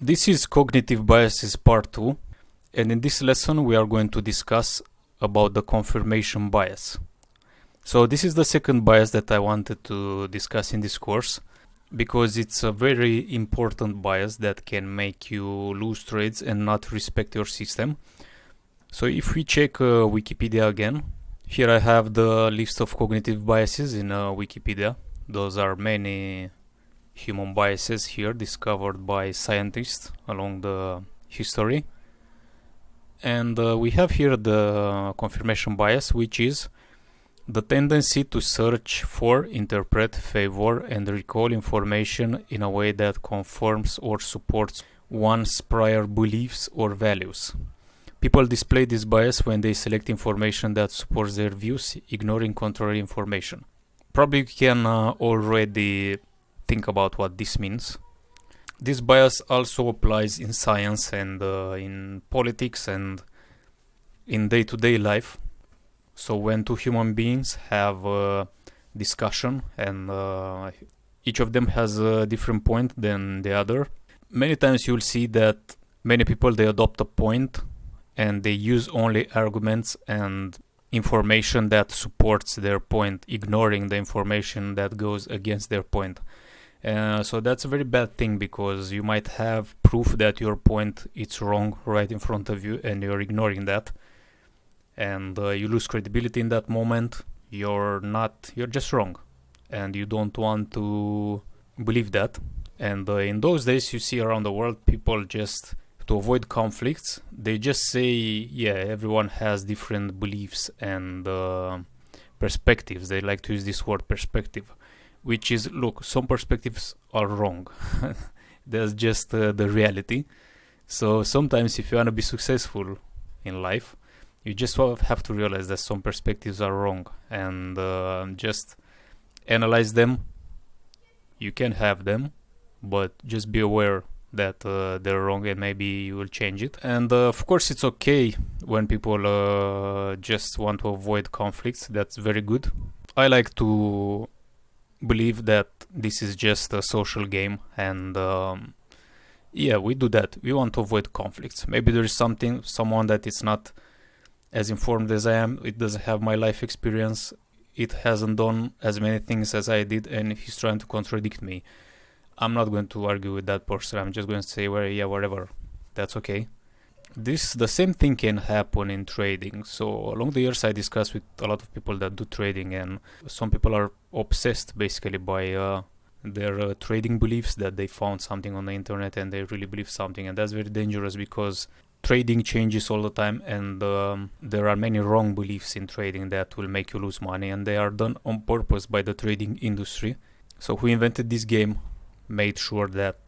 This is Cognitive Biases Part 2, and in this lesson we are going to discuss about the confirmation bias. So this is the second bias that I wanted to discuss in this course, because it's a very important bias that can make you lose trades and not respect your system. So if we check Wikipedia again, here I have the list of cognitive biases in Wikipedia. Those are many human biases here discovered by scientists along the history. And we have here the confirmation bias, which is the tendency to search for, interpret, favor, and recall information in a way that conforms or supports one's prior beliefs or values. People display this bias when they select information that supports their views, ignoring contrary information. Probably you can already think about what this means. This bias also applies in science and in politics and in day-to-day life. So when two human beings have a discussion and each of them has a different point than the other, many times you'll see that many people, they adopt a point and they use only arguments and information that supports their point, ignoring the information that goes against their point. So that's a very bad thing, because you might have proof that your point is wrong right in front of you and you're ignoring that, and you lose credibility in that moment. You're just wrong and you don't want to believe that. And in those days you see around the world, people just, to avoid conflicts, they just say, yeah, everyone has different beliefs and perspectives. They like to use this word perspective, which is, look, some perspectives are wrong. That's just the reality. So sometimes if you want to be successful in life, you just have to realize that some perspectives are wrong and just analyze them. You can have them, but just be aware that they're wrong, and maybe you will change it. And of course it's okay when people just want to avoid conflicts. That's very good. I like to believe that this is just a social game, and yeah, we do that. We want to avoid conflicts. Maybe there is someone that is not as informed as I am. It doesn't have my life experience. It hasn't done as many things as I did, and he's trying to contradict me. I'm not going to argue with that person. I'm just going to say, well, yeah, whatever. That's okay. The same thing can happen in trading. So along the years I discussed with a lot of people that do trading, and some people are obsessed basically by their trading beliefs, that they found something on the internet and they really believe something. And that's very dangerous, because trading changes all the time, and there are many wrong beliefs in trading that will make you lose money, and they are done on purpose by the trading industry. So who invented this game made sure that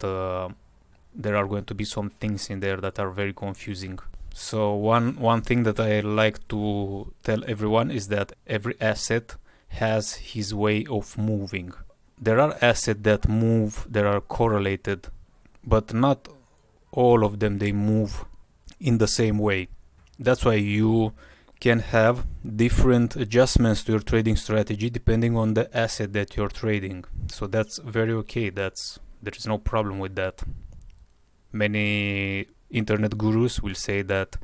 there are going to be some things in there that are very confusing. So one thing that I like to tell everyone is that every asset has his way of moving. There are assets that move, that are correlated, but not all of them, they move in the same way. That's why you can have different adjustments to your trading strategy depending on the asset that you're trading. So that's very okay. There is no problem with that. Many internet gurus will say that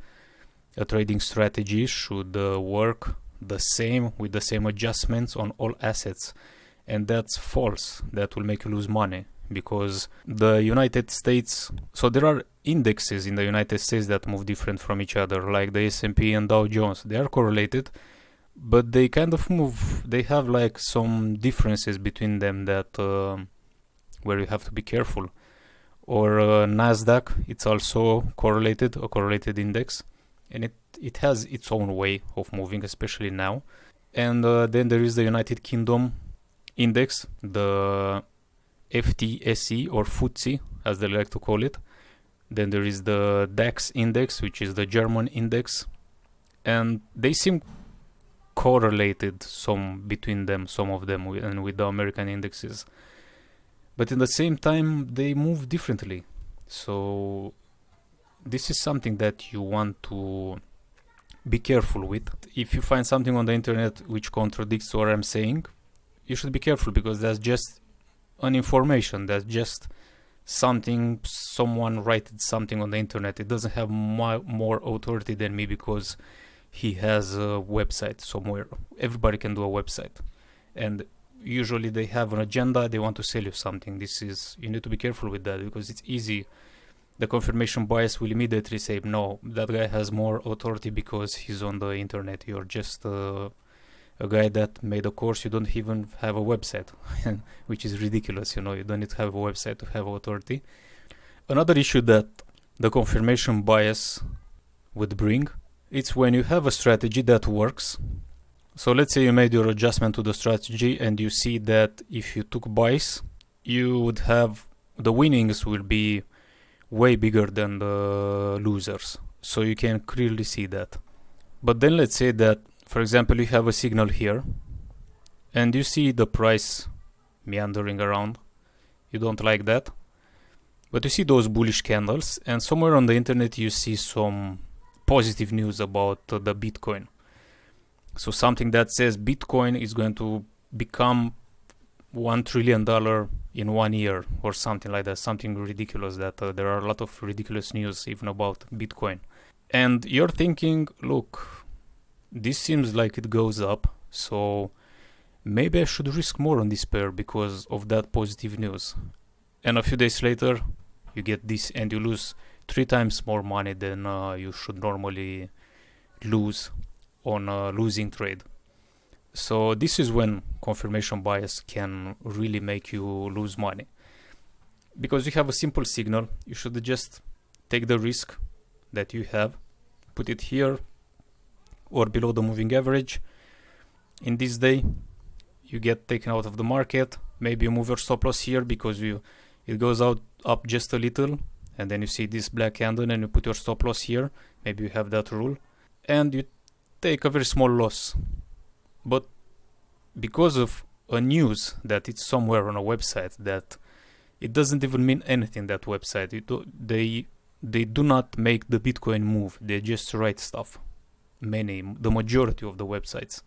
a trading strategy should work the same, with the same adjustments on all assets, and that's false. That will make you lose money, because the United States, so there are indexes in the United States that move different from each other, like the S&P and Dow Jones. They are correlated, but they kind of move, they have like some differences between them that where you have to be careful. Or Nasdaq, it's also correlated, a correlated index, and it has its own way of moving, especially now. And then there is the United Kingdom index, the FTSE or FTSE as they like to call it. Then there is the DAX index, which is the German index, and they seem correlated between them, some of them, and with the American indexes. But in the same time, they move differently. So this is something that you want to be careful with. If you find something on the internet which contradicts what I'm saying, you should be careful, because that's just an information. That's just someone wrote something on the internet, it doesn't have more authority than me because he has a website somewhere. Everybody can do a website, and usually they have an agenda, they want to sell you something. You need to be careful with that because it's easy. The confirmation bias will immediately say, no, that guy has more authority because he's on the internet. You're just a guy that made a course, you don't even have a website, which is ridiculous. You don't need to have a website to have authority. Another issue that the confirmation bias would bring, it's when you have a strategy that works. So let's say you made your adjustment to the strategy and you see that if you took buys, you would have the winnings will be way bigger than the losers. So you can clearly see that. But then let's say that, for example, you have a signal here and you see the price meandering around. You don't like that. But you see those bullish candles, and somewhere on the internet you see some positive news about the Bitcoin. So something that says Bitcoin is going to become $1 trillion in 1 year or something like that. Something ridiculous that there are a lot of ridiculous news even about Bitcoin. And you're thinking, look, this seems like it goes up, so maybe I should risk more on this pair because of that positive news. And a few days later, you get this and you lose 3 times more money than you should normally lose on a losing trade. So this is when confirmation bias can really make you lose money. Because you have a simple signal, you should just take the risk that you have, put it here or below the moving average. In this day, you get taken out of the market. Maybe you move your stop loss here because it goes up just a little, and then you see this black candle and you put your stop loss here. Maybe you have that rule and you take a very small loss. But because of a news that it's somewhere on a website, that it doesn't even mean anything, that website, they do not make the Bitcoin move, they just write stuff. The majority of the websites.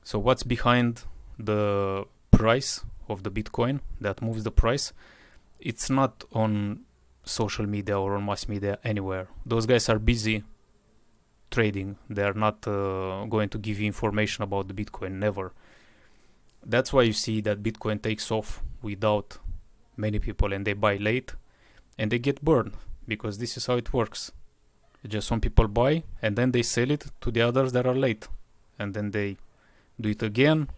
So what's behind the price of the Bitcoin that moves the price? It's not on social media or on mass media anywhere. Those guys are busy trading. They are not going to give you information about the Bitcoin, never. That's why you see that Bitcoin takes off without many people and they buy late and they get burned, because this is how it works. Just some people buy and then they sell it to the others that are late, and then they do it again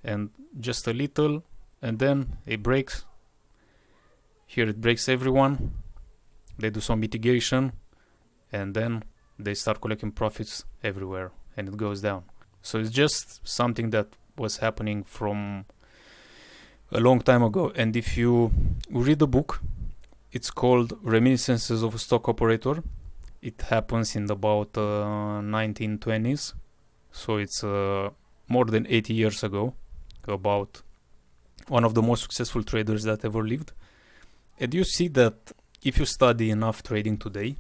and just a little, and then it breaks. Here it breaks everyone. They do some mitigation and then they start collecting profits everywhere and it goes down. So it's just something that was happening from a long time ago. And if you read the book, it's called Reminiscences of a Stock Operator. It happens in about 1920s. So it's more than 80 years ago, about one of the most successful traders that ever lived. And you see that if you study enough trading today,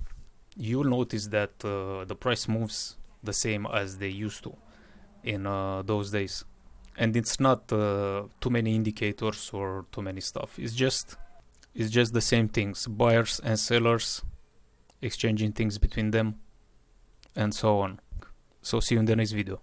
you'll notice that the price moves the same as they used to in those days. And it's not too many indicators or too many stuff. It's just the same things, buyers and sellers exchanging things between them and so on. So see you in the next video.